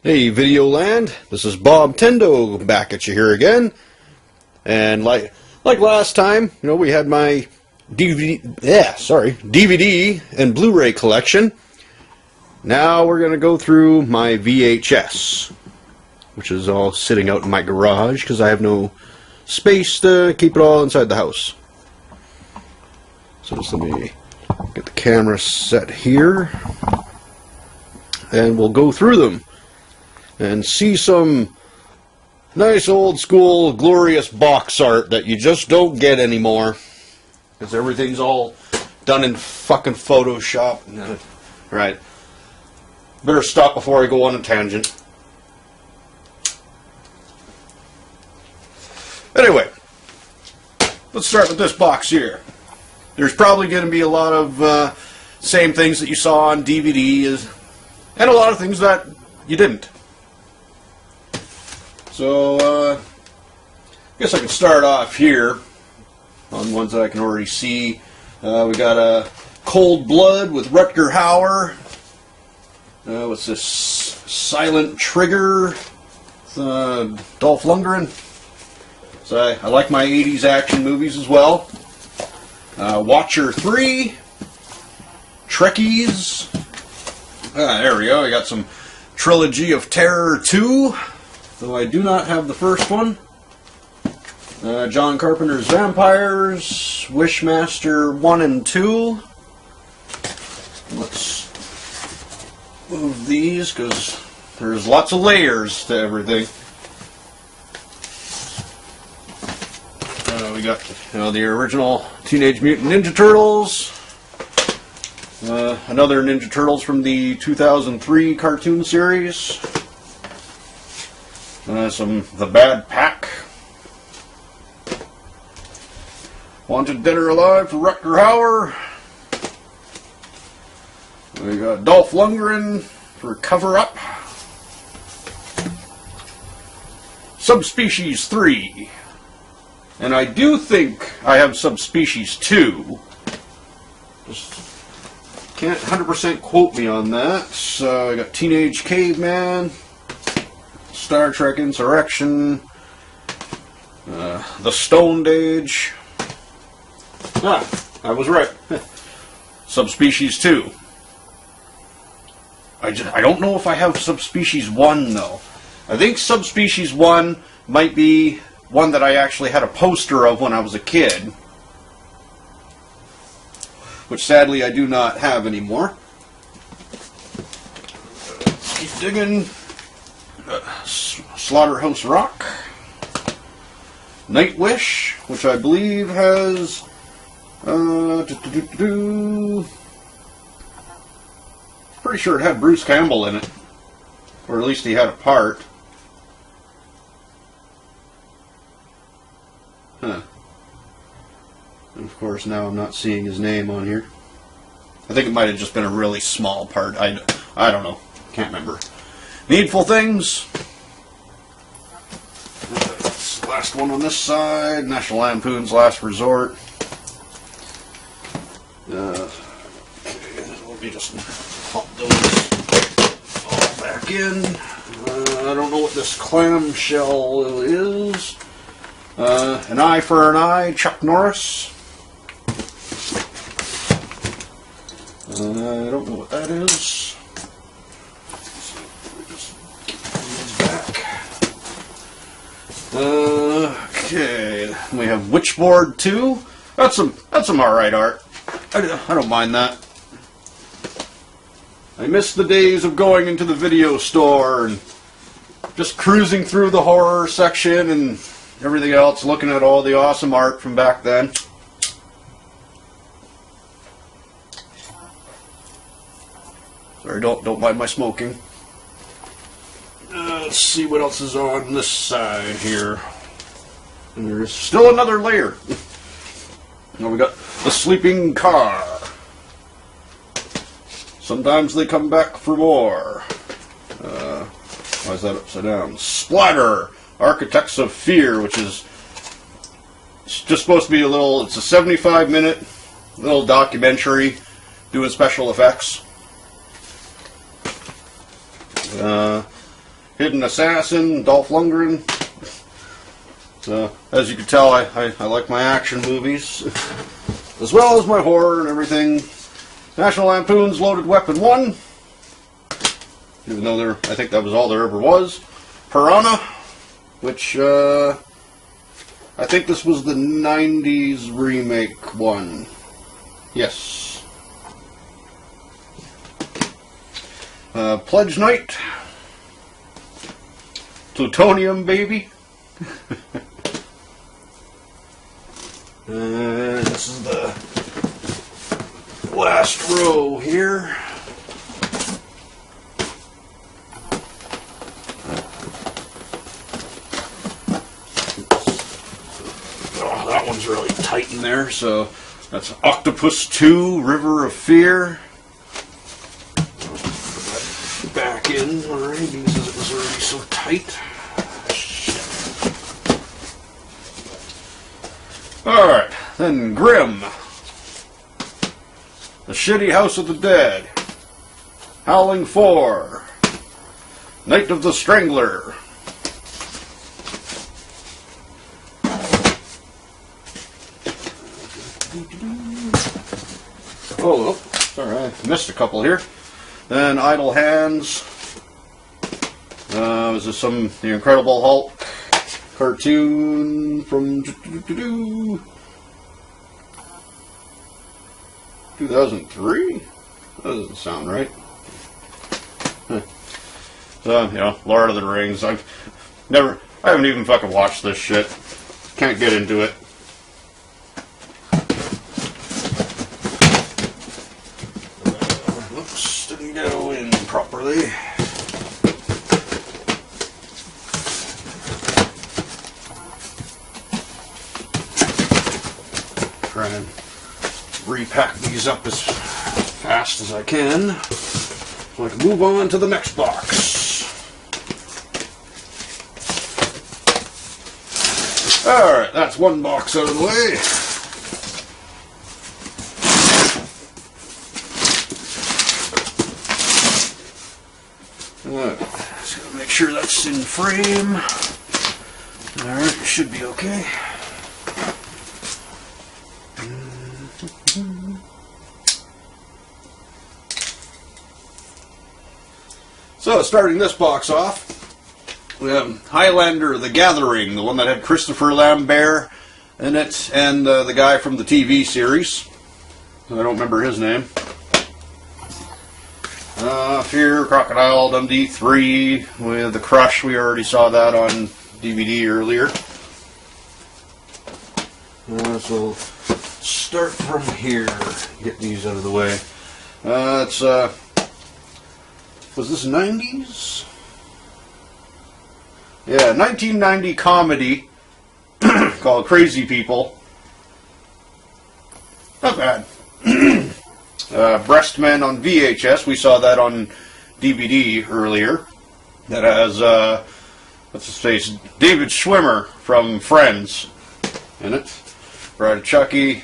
Hey Videoland, this is Bobtendo back at you here again. And like last time, we had my DVD and Blu-ray collection. Now we're going to go through my VHS, which is all sitting out in my garage because I have no space to keep it all inside the house. So just let me get the camera set here, and we'll go through them and see some nice old school glorious box art that you just don't get anymore because everything's all done in fucking Photoshop. Right. Better stop before I go on a tangent. Anyway, let's start with this box here. There's probably going to be a lot of same things that you saw on DVD and a lot of things that you didn't. So, I guess I can start off here on ones that I can already see. We got Cold Blood with Rutger Hauer. What's this? Silent Trigger. Dolph Lundgren. So I like my 80s action movies as well. Watcher 3. Trekkies. There we go. I got some Trilogy of Terror 2. Though I do not have the first one. John Carpenter's Vampires, Wishmaster 1 and 2. Let's move these because there's lots of layers to everything. We got the original Teenage Mutant Ninja Turtles. Another Ninja Turtles from the 2003 cartoon series. Some The Bad Pack. Wanted Dead or Alive for Rutger Hauer. We got Dolph Lundgren for Cover Up. Subspecies 3. And I do think I have Subspecies 2. Just can't 100% quote me on that. So I got Teenage Caveman. Star Trek Insurrection, The Stoned Age. I was right. Subspecies 2. I don't know if I have Subspecies 1 though. I think Subspecies 1 might be one that I actually had a poster of when I was a kid, which sadly I do not have anymore. Let's keep digging. Slaughterhouse Rock, Nightwish, which I believe has pretty sure it had Bruce Campbell in it, or at least he had a part. And of course now I'm not seeing his name on here. I think it might have just been a really small part. I don't know. Can't remember. Needful Things. That's the last one on this side. National Lampoon's Last Resort. Okay, let me just pop those all back in. I don't know what this clamshell is. An Eye for an Eye, Chuck Norris. I don't know what that is. Okay, we have Witchboard 2. That's some alright art. I don't mind that. I miss the days of going into the video store and just cruising through the horror section and everything else, looking at all the awesome art from back then. Sorry, don't mind my smoking. Let's see what else is on this side here. And there's still another layer. Now we got The Sleeping Car. Sometimes they come back for more. Why is that upside down? Splatter, Architects of Fear, which is just supposed to be it's a 75-minute little documentary doing special effects. Hidden Assassin, Dolph Lundgren. So, as you can tell, I like my action movies, as well as my horror and everything. National Lampoon's Loaded Weapon 1, even though I think that was all there ever was. Piranha, which, I think this was the 90s remake one. Yes. Pledge Night. Plutonium Baby. And this is the last row here. Oh, that one's really tight in there. So that's Octopus 2, River of Fear. Put that back in already because it was already so tight. Alright, then Grimm. The Shitty House of the Dead. Howling 4. Night of the Strangler. Oh, sorry, I missed a couple here. Then Idle Hands. Is this The Incredible Hulk cartoon from 2003? That doesn't sound right. So, Lord of the Rings. I haven't even fucking watched this shit. Can't get into it. Oops, didn't go in properly. Try and repack these up as fast as I can so I can move on to the next box. Alright, that's one box out of the way. Alright, just gotta make sure that's in frame. Alright, should be okay. So, starting this box off, we have Highlander The Gathering, the one that had Christopher Lambert in it, and the guy from the TV series. I don't remember his name. Fear, Crocodile Dundee 3, with The Crush. We already saw that on DVD earlier. So, start from here. Get these out of the way. Was this 90s? Yeah, 1990 comedy called Crazy People. Not bad. Breastmen on VHS. We saw that on DVD earlier. That has, what's his face? David Schwimmer from Friends in it. Bride of Chucky.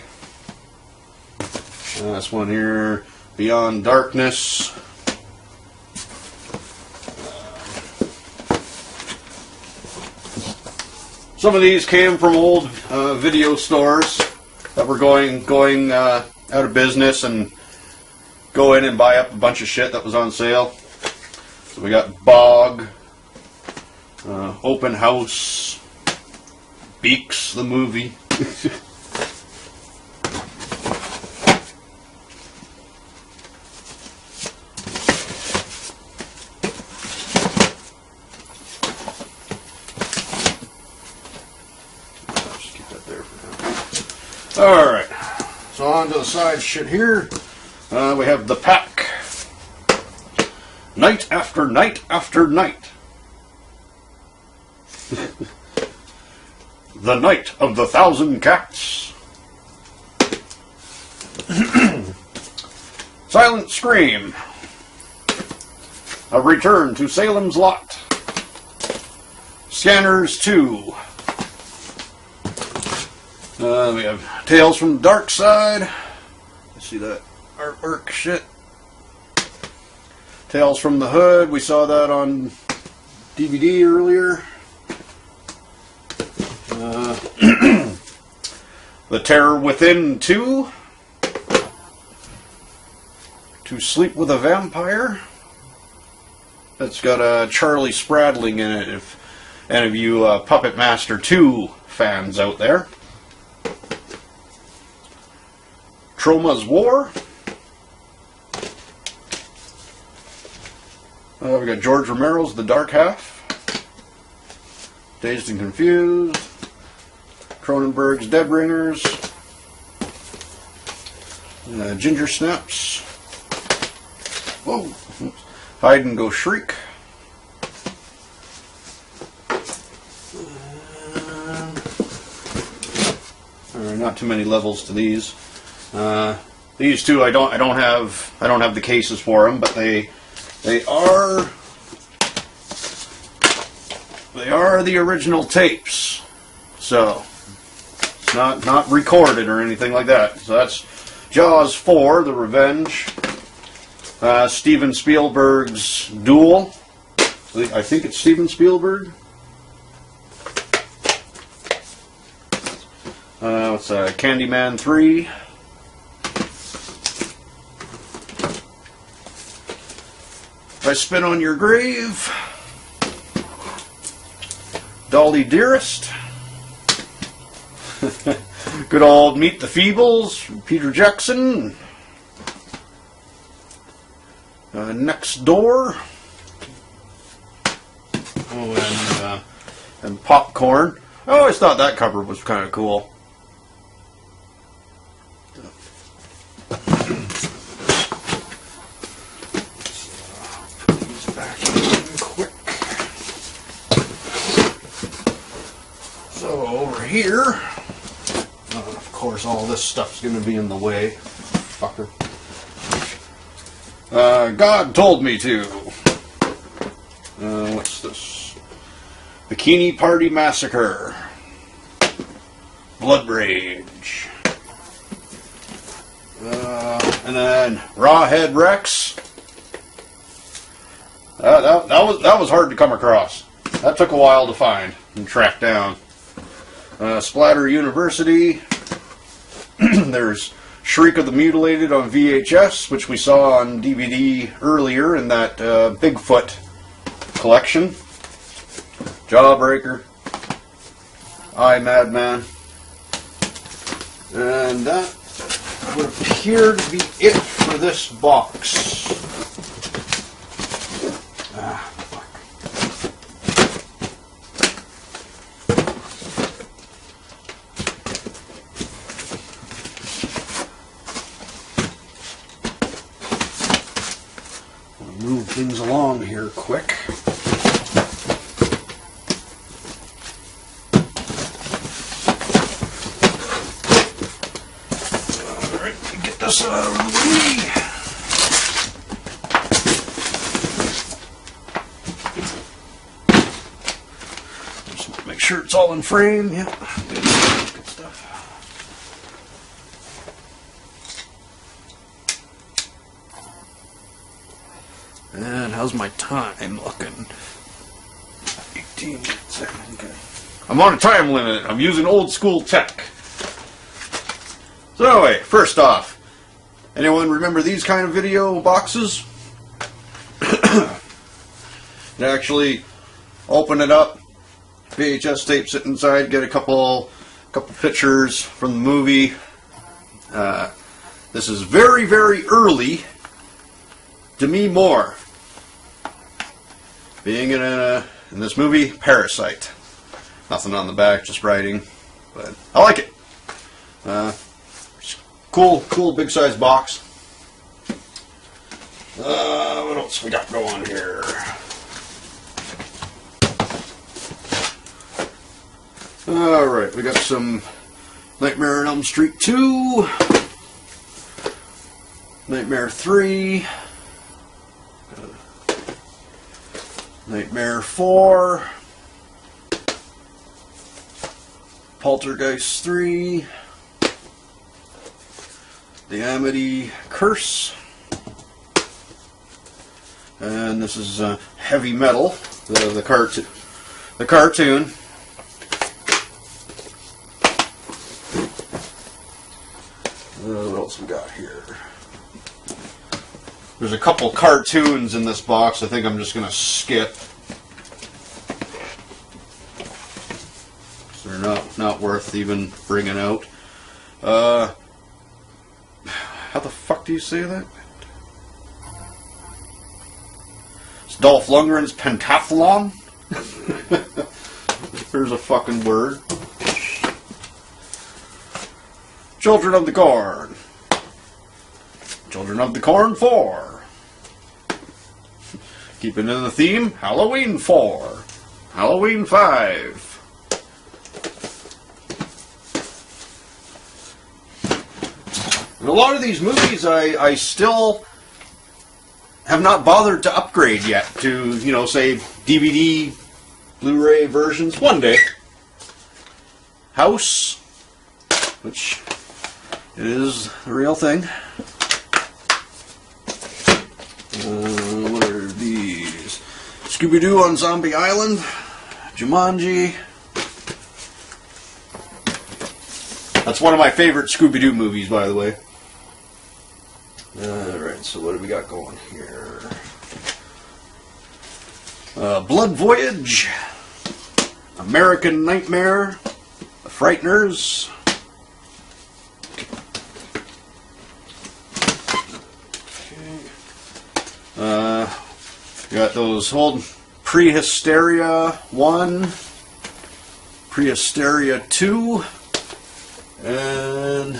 This one here, Beyond Darkness. Some of these came from old video stores that were going out of business and go in and buy up a bunch of shit that was on sale. So we got Bog, Open House, Beaks the movie. Alright, so on to the side shit here. We have The Pack. Night after night after night. The Night of the Thousand Cats. Silent Scream. A Return to Salem's Lot. Scanners 2. We have Tales from the Dark Side. You see that artwork shit. Tales from the Hood. We saw that on DVD earlier. The Terror Within 2. To Sleep with a Vampire. That's got Charlie Spradling in it, if any of you Puppet Master 2 fans out there. Troma's War. We got George Romero's The Dark Half. Dazed and Confused. Cronenberg's Dead Ringers. Ginger Snaps. Whoa. Hide and Go Shriek. Not too many levels to these. These two I don't have the cases for them, but they are the original tapes. So it's not recorded or anything like that. So that's Jaws 4: The Revenge. Steven Spielberg's Duel. I think it's Steven Spielberg. It's Candyman 3. If I Spit on Your Grave. Dolly Dearest. Good old Meet the Feebles, Peter Jackson. Next Door. Oh, and Popcorn. I always thought that cover was kind of cool. Put these back in quick. So over here, of course, all this stuff's going to be in the way. Fucker. God Told Me To. What's this? Bikini Party Massacre. Blood Rage. And then Rawhead Rex. That was hard to come across. That took a while to find and track down. Splatter University. There's Shriek of the Mutilated on VHS, which we saw on DVD earlier in that Bigfoot collection. Jawbreaker. I, Madman. And that would appear to be it for this box. Fuck. I'll move things along here quick. This out of the way. Just make sure it's all in frame. Yep. Good stuff. And how's my time looking? 18 minutes. Okay. I'm on a time limit. I'm using old school tech. So anyway, first off, anyone remember these kind of video boxes? You actually open it up, VHS tape sit inside, get a couple pictures from the movie. This is very, very early Demi Moore being in this movie, Parasite. Nothing on the back, just writing, but I like it. Cool big size box. What else we got going here? Alright, we got some Nightmare on Elm Street 2, Nightmare 3, Nightmare 4, Poltergeist 3, The Amity Curse, And this is Heavy Metal, the cartoon. What else we got here? There's a couple cartoons in this box I think I'm just going to skip. So they're not worth even bringing out. How the fuck do you say that? It's Dolph Lundgren's pentathlon? There's a fucking word. Children of the Corn. Children of the Corn 4. Keeping in the theme, Halloween 4. Halloween 5. And a lot of these movies I still have not bothered to upgrade yet to, you know, say DVD, Blu-ray versions. One day. House, which it is the real thing. What are these? Scooby-Doo on Zombie Island. Jumanji. That's one of my favorite Scooby-Doo movies, by the way. Alright, so what do we got going here? Blood Voyage. American Nightmare. The Frighteners. Got those old Prehysteria 1, Prehysteria 2, and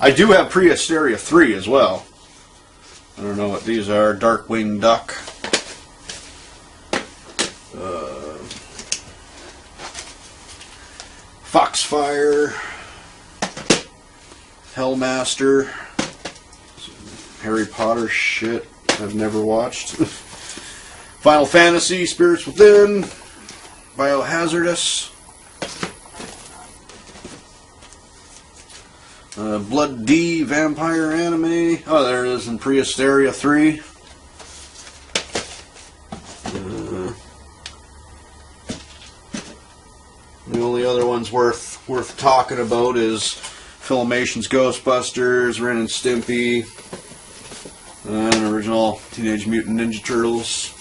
I do have Prehysteria 3 as well. I don't know what these are. Darkwing Duck. Foxfire. Hellmaster. Harry Potter shit I've never watched. Final Fantasy, Spirits Within, Biohazardous, Blood D, Vampire Anime. Oh, there it is in Prehysteria 3. The only other ones worth talking about is Filmation's Ghostbusters, Ren and Stimpy, and original Teenage Mutant Ninja Turtles.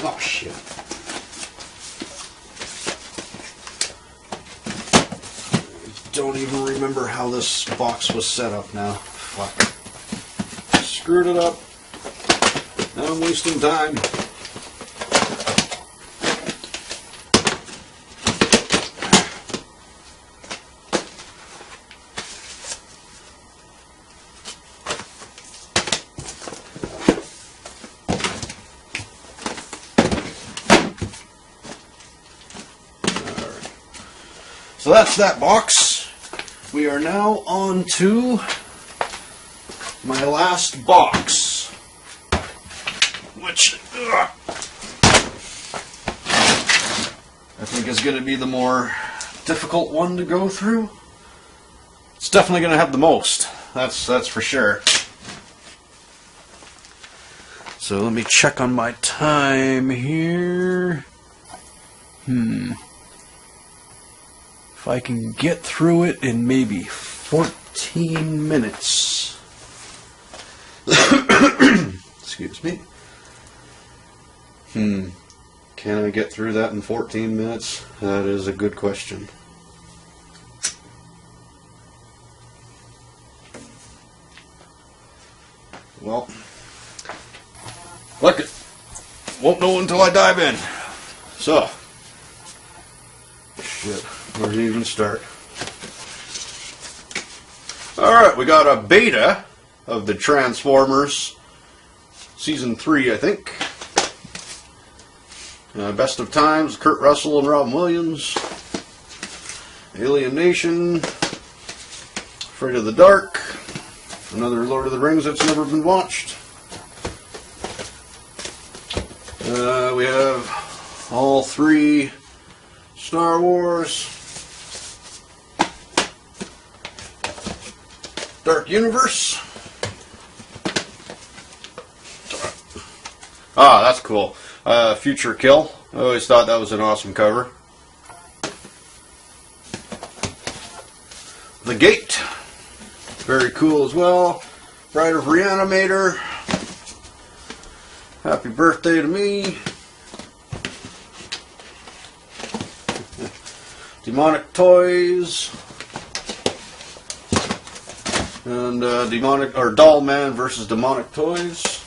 Oh shit. Don't even remember how this box was set up now. Fuck. Screwed it up. Now I'm wasting time. So that's that box. We are now on to my last box, which I think is going to be the more difficult one to go through. It's definitely going to have the most. That's for sure. So let me check on my time here. If I can get through it in maybe 14 minutes. Excuse me. Can I get through that in 14 minutes? That is a good question. Well, look, won't know until I dive in. So, shit. Where do you even start? Alright, we got a beta of the Transformers Season 3, I think. Best of Times, Kurt Russell and Robin Williams. Alien Nation. Afraid of the Dark. Another Lord of the Rings that's never been watched. We have all 3 Star Wars, Dark Universe. Ah, that's cool. Future Kill. I always thought that was an awesome cover. The Gate. Very cool as well. Bride of Reanimator. Happy birthday to me. Demonic Toys. And Demonic or Doll Man versus Demonic Toys.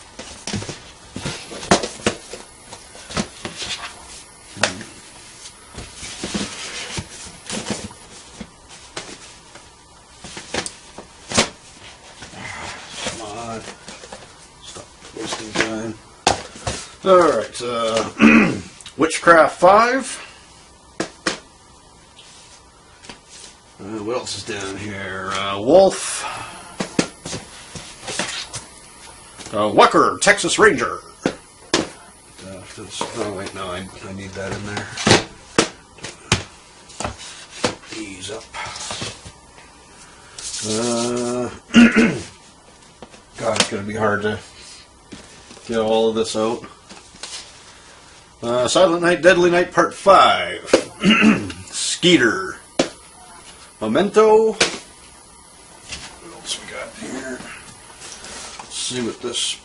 Alright, Witchcraft 5. What else is down here? Wolf. Wucker, Texas Ranger. Oh wait, no, I need that in there. Ease up. God, it's going to be hard to get all of this out. Silent Night, Deadly Night Part 5. Skeeter. Memento. What else we got here? Let's see what this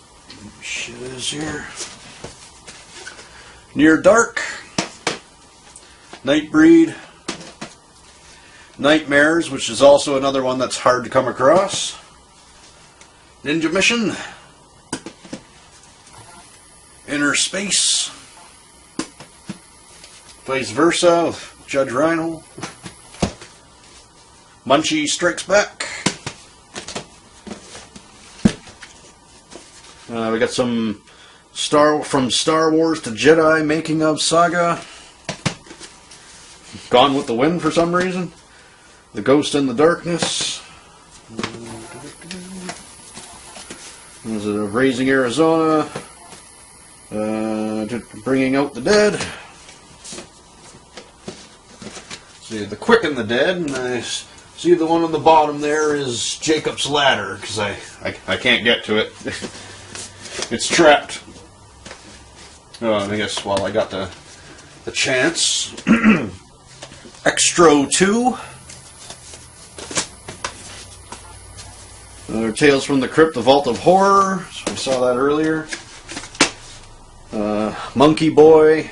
shit is here. Near Dark. Nightbreed. Nightmares, which is also another one that's hard to come across. Ninja Mission. Inner Space. Vice Versa, Judge Rhino. Munchie Strikes Back. We got some from Star Wars to Jedi Making of Saga. Gone with the Wind for some reason. The Ghost in the Darkness. There's a Raising Arizona. Bringing Out the Dead. See, The Quick and the Dead, and I see the one on the bottom there is Jacob's Ladder, because I can't get to it. It's trapped. Oh, I guess while I got the chance. Extro 2. Tales from the Crypt, The Vault of Horror. So we saw that earlier. Monkey Boy.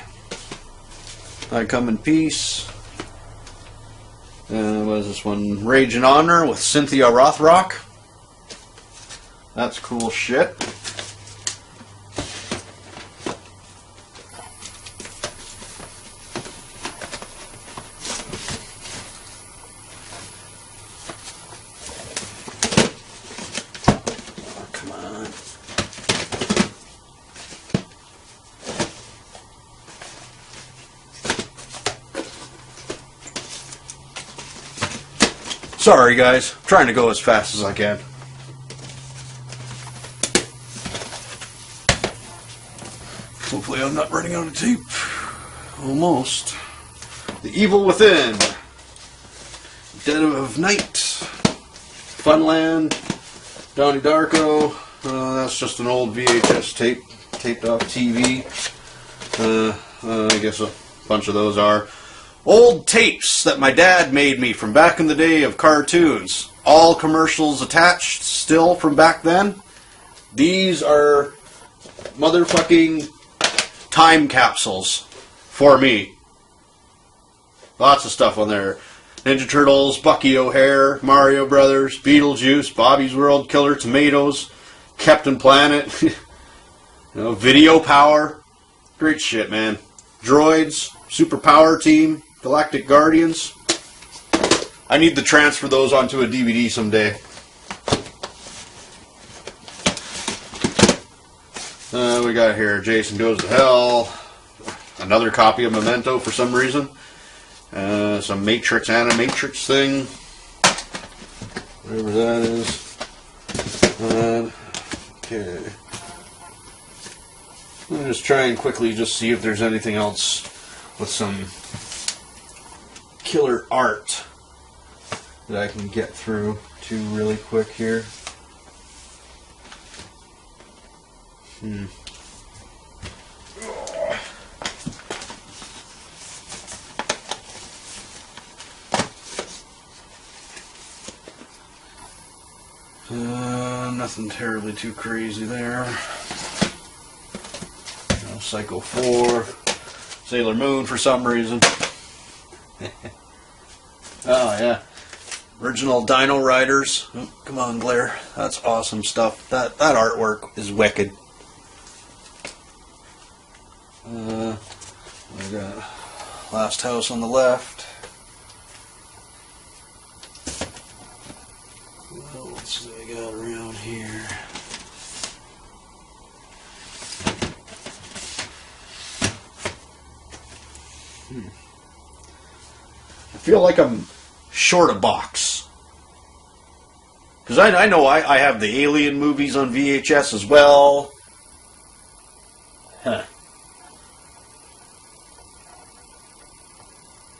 I Come in Peace. What is this one? Rage and Honor with Cynthia Rothrock. That's cool shit. Oh, come on. Sorry guys, I'm trying to go as fast as I can. Hopefully I'm not running out of tape. Almost. The Evil Within. Dead of Night. Funland. Donnie Darko. That's just an old VHS tape. Taped off TV. I guess a bunch of those are. Old tapes that my dad made me from back in the day of cartoons. All commercials attached, still from back then. These are motherfucking time capsules for me. Lots of stuff on there. Ninja Turtles, Bucky O'Hare, Mario Brothers, Beetlejuice, Bobby's World, Killer Tomatoes, Captain Planet, Video Power. Great shit, man. Droids, Super Power Team, Galactic Guardians. I need to transfer those onto a DVD someday. We got here Jason Goes to Hell. Another copy of Memento for some reason. Some Matrix Animatrix thing. Whatever that is. Okay. I'll just try and quickly just see if there's anything else with some killer art that I can get through to really quick here. Nothing terribly too crazy there. Psycho 4, Sailor Moon for some reason. Oh yeah, original Dino Riders. Oh, come on, glare. That's awesome stuff. That artwork is wicked. We got Last House on the left. What else do I got around here? I feel like I'm short a box. Because I know I have the Alien movies on VHS as well. Huh.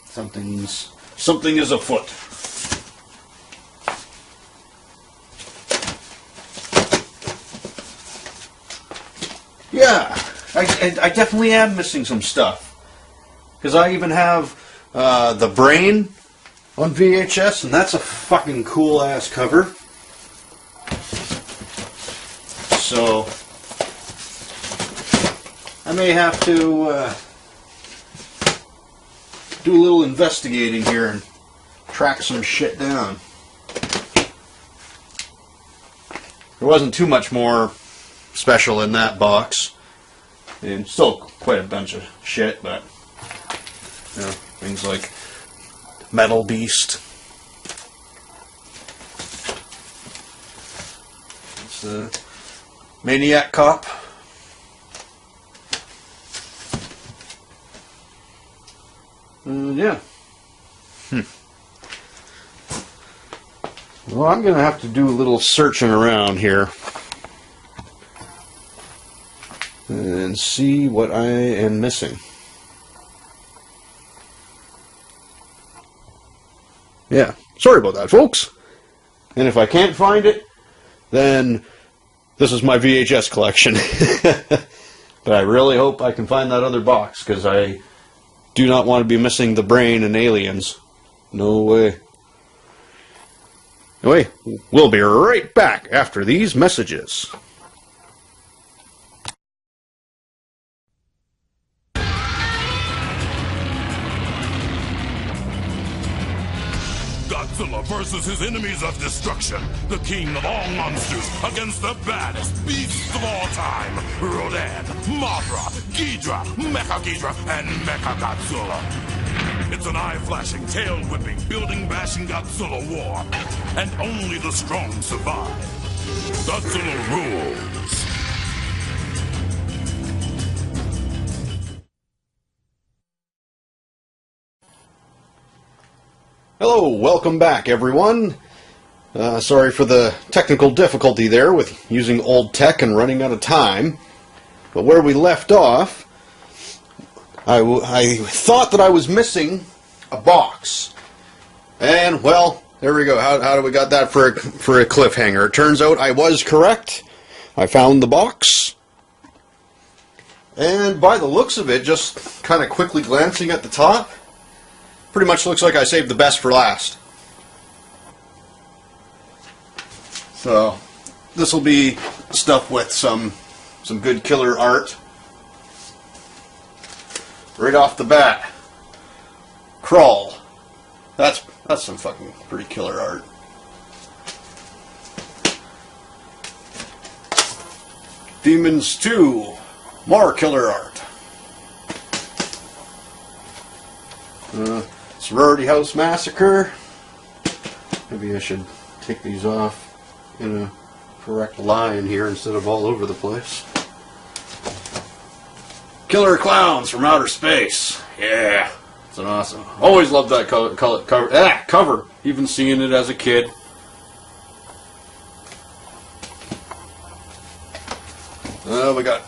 Something is afoot. Yeah, I definitely am missing some stuff. Because I even have The Brain on VHS, and that's a fucking cool ass cover. So I may have to do a little investigating here and track some shit down. There wasn't too much more special in that box, and still quite a bunch of shit, but you know, things like Metal Beast. It's the Maniac Cop. Yeah. Well, I'm going to have to do a little searching around here and see what I am missing. Yeah, sorry about that, folks. And if I can't find it, then this is my VHS collection. But I really hope I can find that other box, because I do not want to be missing The Brain and Aliens. No way. Anyway, we'll be right back after these messages. Godzilla versus his enemies of destruction, the king of all monsters, against the baddest beasts of all time, Rodan, Mothra, Ghidra, Mecha-Ghidra, and Mecha-Godzilla. It's an eye-flashing, tail-whipping, building-bashing Godzilla war, and only the strong survive. Godzilla rules. Hello, welcome back, everyone. Sorry for the technical difficulty there with using old tech and running out of time. But where we left off, I thought that I was missing a box. And, well, there we go. How do we got that for a cliffhanger? It turns out I was correct. I found the box. And by the looks of it, just kind of quickly glancing at the top, pretty much looks like I saved the best for last. So, this will be stuff with some good killer art. Right off the bat, Crawl. That's some fucking pretty killer art. Demons 2, more killer art. Sorority House Massacre. Maybe I should take these off in a correct line here instead of all over the place. Killer Clowns from Outer Space. Yeah, it's an awesome. Always loved that cover. Even seeing it as a kid. We got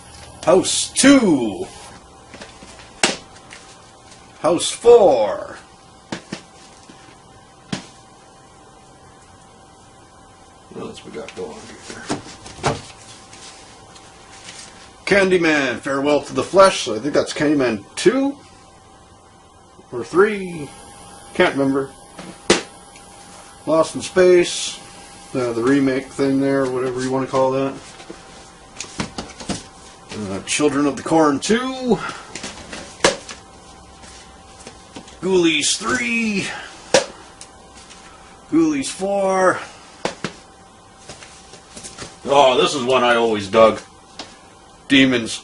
House 2. House 4. What else we got going here? Candyman, Farewell to the Flesh. I think that's Candyman 2 or 3. Can't remember. Lost in Space. The remake thing there, whatever you want to call that. Children of the Corn 2. Ghoulies 3. Ghoulies 4. Oh, this is one I always dug. Demons.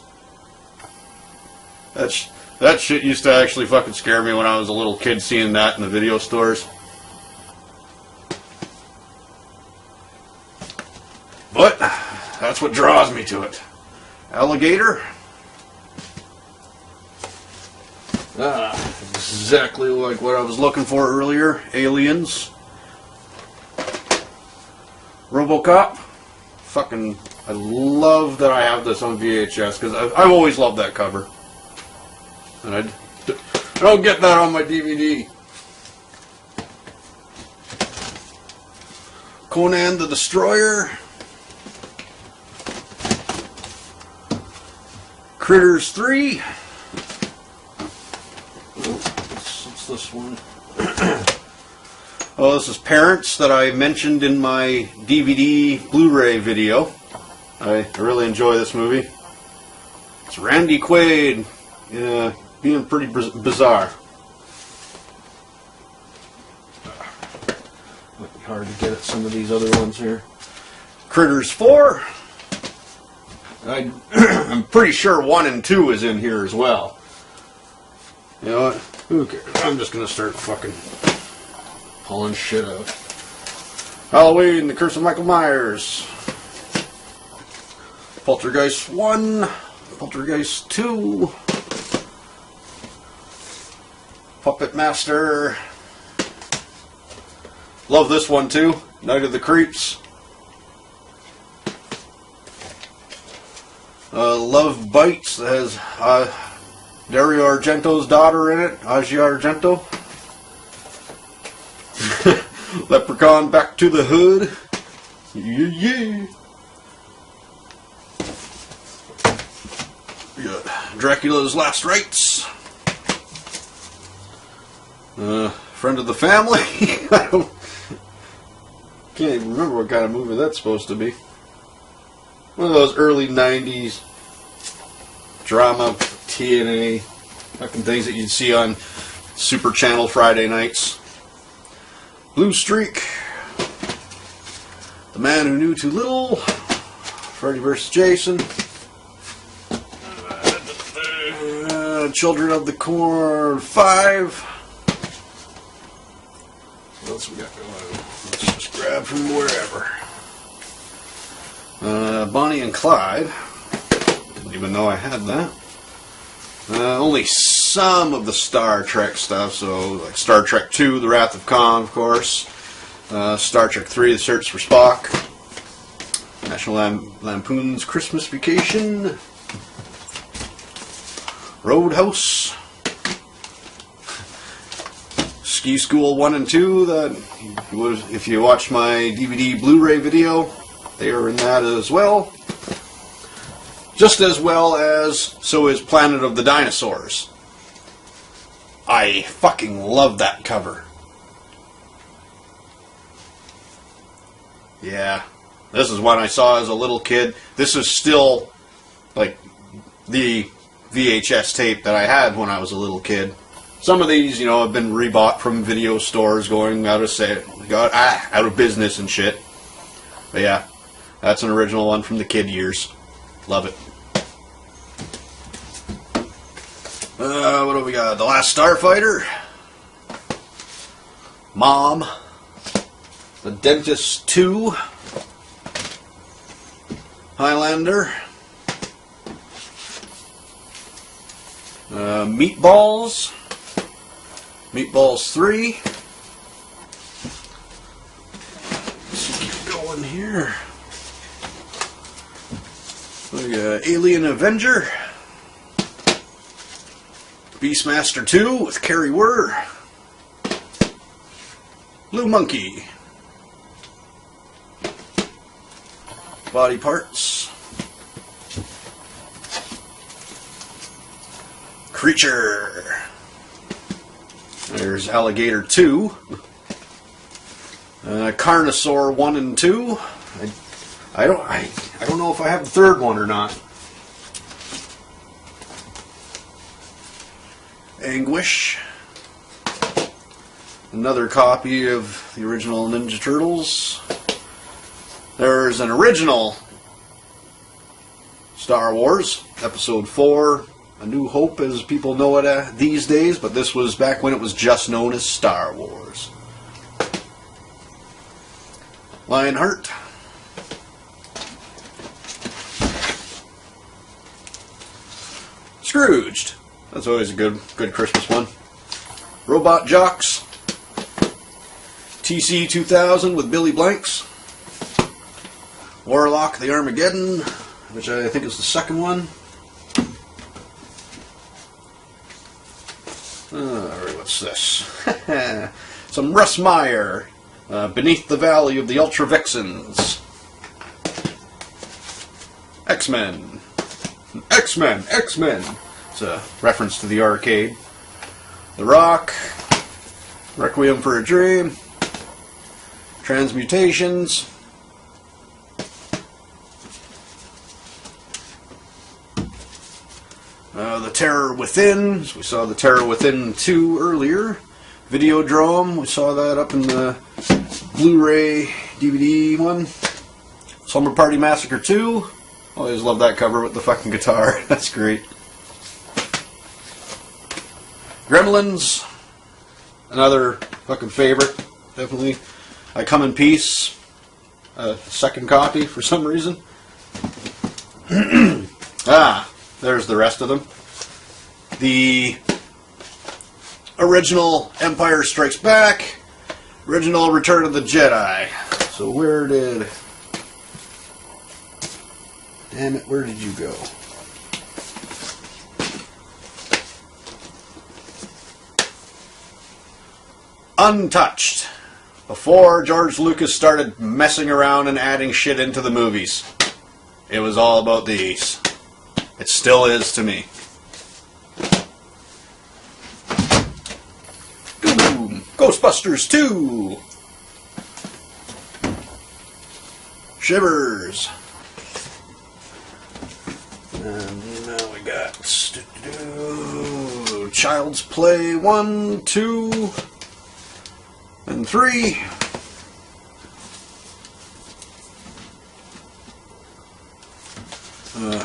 That shit used to actually fucking scare me when I was a little kid, seeing that in the video stores. But that's what draws me to it. Alligator. Exactly like what I was looking for earlier. Aliens. RoboCop. Fucking, I love that I have this on VHS because I've always loved that cover. And I don't get that on my DVD. Conan the Destroyer. Critters 3. What's this one? Oh, this is Parents that I mentioned in my DVD Blu-ray video. I really enjoy this movie. It's Randy Quaid being pretty bizarre. Might be hard to get at some of these other ones here. Critters 4. I'm pretty sure 1 and 2 is in here as well. You know what? Who cares? I'm just going to start fucking pulling shit out. Halloween, The Curse of Michael Myers. Poltergeist 1. Poltergeist 2. Puppet Master. Love this one too. Night of the Creeps. Love Bites, that has Dario Argento's daughter in it, Asia Argento. Leprechaun Back to the Hood. Yeah. We got Dracula's Last Rites. Friend of the Family. I can't even remember what kind of movie that's supposed to be. One of those early 90s drama, TNA, fucking things that you'd see on Super Channel Friday nights. Blue Streak. The Man Who Knew Too Little. Freddy vs. Jason. Children of the Corn 5. What else we got going on? Let's just grab from wherever. Bonnie and Clyde. Didn't even know I had that. Only some of the Star Trek stuff, so like Star Trek 2, The Wrath of Khan, of course. Star Trek 3, The Search for Spock. National Lampoon's Christmas Vacation. Roadhouse. Ski School 1 and 2, that if you watch my DVD Blu-ray video, they are in that as well. Just as well as so is Planet of the Dinosaurs. I fucking love that cover. Yeah. This is one I saw as a little kid. This is still like the VHS tape that I had when I was a little kid. Some of these, you know, have been rebought from video stores going out of business and shit. But yeah, that's an original one from the kid years. Love it. What do we got? The Last Starfighter. Mom. The Dentist 2. Highlander. Meatballs. Meatballs 3. Let's keep going here. We got Alien Avenger. Beastmaster 2 with Kerry Wurr. Blue Monkey. Body parts. Creature. There's Alligator 2. Carnosaur 1 and 2. I don't know if I have the third one or not. Anguish. Another copy of the original Ninja Turtles. There's an original Star Wars, Episode 4, A New Hope as people know it these days, but this was back when it was just known as Star Wars. Lionheart. Scrooged. That's always a good Christmas one. Robot Jocks. TC 2000 with Billy Blanks. Warlock the Armageddon, which I think is the second one. Alright, what's this? Some Russ Meyer. Beneath the Valley of the Ultra Vixens. X-Men. X-Men! X-Men! It's a reference to the arcade. The Rock. Requiem for a Dream. Transmutations. The Terror Within. So we saw the Terror Within 2 earlier. Videodrome. We saw that up in the Blu-ray DVD one. Slumber Party Massacre 2. Always love that cover with the fucking guitar. That's great. Gremlins. Another fucking favorite. Definitely. I Come in Peace. Second copy for some reason. There's the rest of them. The original Empire Strikes Back. Original Return of the Jedi. So where did... Damn it, where did you go? Untouched. Before George Lucas started messing around and adding shit into the movies. It was all about these. It still is to me. Boom! Ghostbusters 2! Shivers! And now we got Child's Play 1, 2, and 3.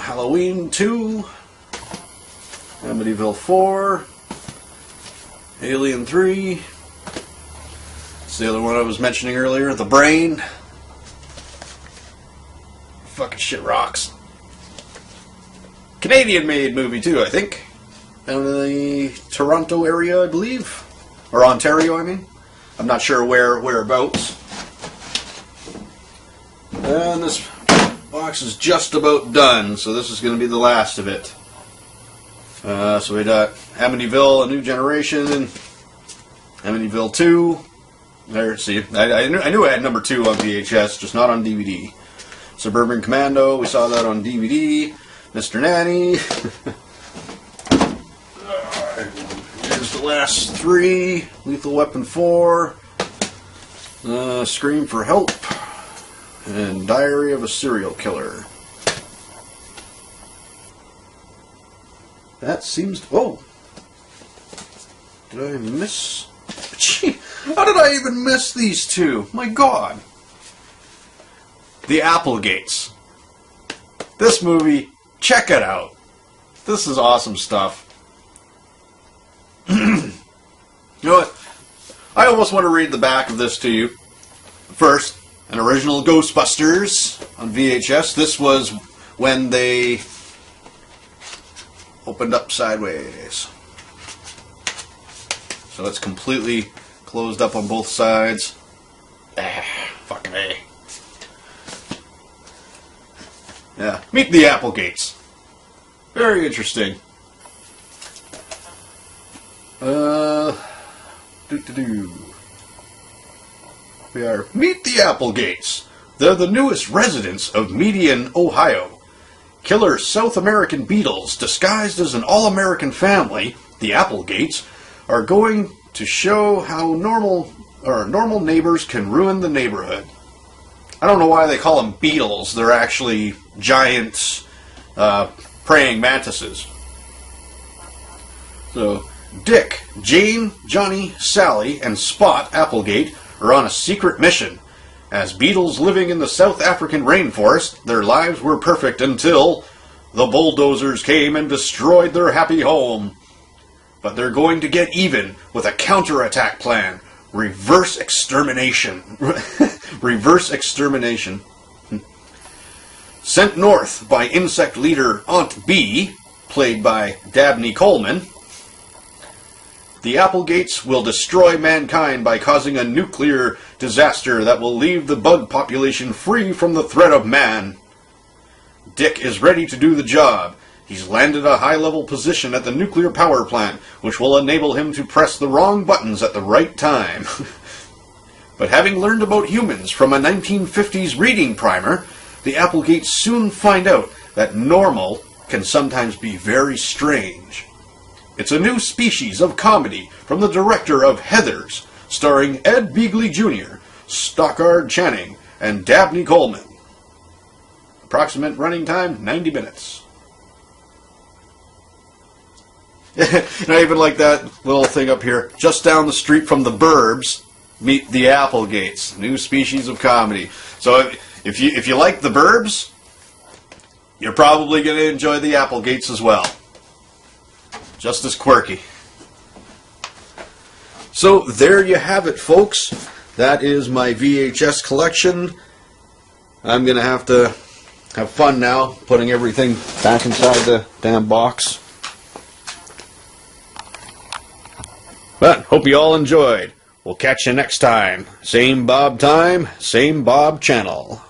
Halloween 2. Amityville 4. Alien 3. It's the other one I was mentioning earlier. The Brain. Fucking shit rocks. Canadian-made movie too, I think. Down in the Toronto area, I believe. Or Ontario, I mean. I'm not sure whereabouts. And this box is just about done, so this is going to be the last of it. So we got Amityville, A New Generation, Amityville 2. There, see, I knew I had number 2 on VHS, just not on DVD. Suburban Commando, we saw that on DVD. Mr. Nanny. Here's the last 3. Lethal Weapon 4. Scream for Help. And Diary of a Serial Killer. That seems... Oh! Did I miss... Gee, how did I even miss these two? My God! The Applegates. This movie, check it out. This is awesome stuff. You know what? I almost want to read the back of this to you. First, an original Ghostbusters on VHS. This was when they opened up sideways. So it's completely closed up on both sides. Fucking A. Yeah, meet the Applegates. Very interesting. We are Meet the Applegates. They're the newest residents of Median, Ohio. Killer South American beetles disguised as an all-American family, the Applegates, are going to show how normal neighbors can ruin the neighborhood. I don't know why they call them beetles. They're actually giant praying mantises. So, Dick, Jane, Johnny, Sally, and Spot Applegate are on a secret mission. As beetles living in the South African rainforest, their lives were perfect until the bulldozers came and destroyed their happy home. But they're going to get even with a counterattack plan. Reverse extermination. Reverse extermination. Sent north by insect leader Aunt Bee, played by Dabney Coleman, the Applegates will destroy mankind by causing a nuclear disaster that will leave the bug population free from the threat of man. Dick is ready to do the job. He's landed a high-level position at the nuclear power plant, which will enable him to press the wrong buttons at the right time. But having learned about humans from a 1950s reading primer, the Applegates soon find out that normal can sometimes be very strange. It's a new species of comedy from the director of Heathers, starring Ed Begley Jr., Stockard Channing, and Dabney Coleman. Approximate running time, 90 minutes. And I even like that little thing up here. Just down the street from the Burbs, Meet the Applegates, new species of comedy. So if you like the Burbs, you're probably going to enjoy the Applegates as well. Just as quirky. So there you have it, folks. That is my VHS collection. I'm going to have fun now putting everything back inside the damn box. But hope you all enjoyed. We'll catch you next time. Same Bob time, same Bob channel.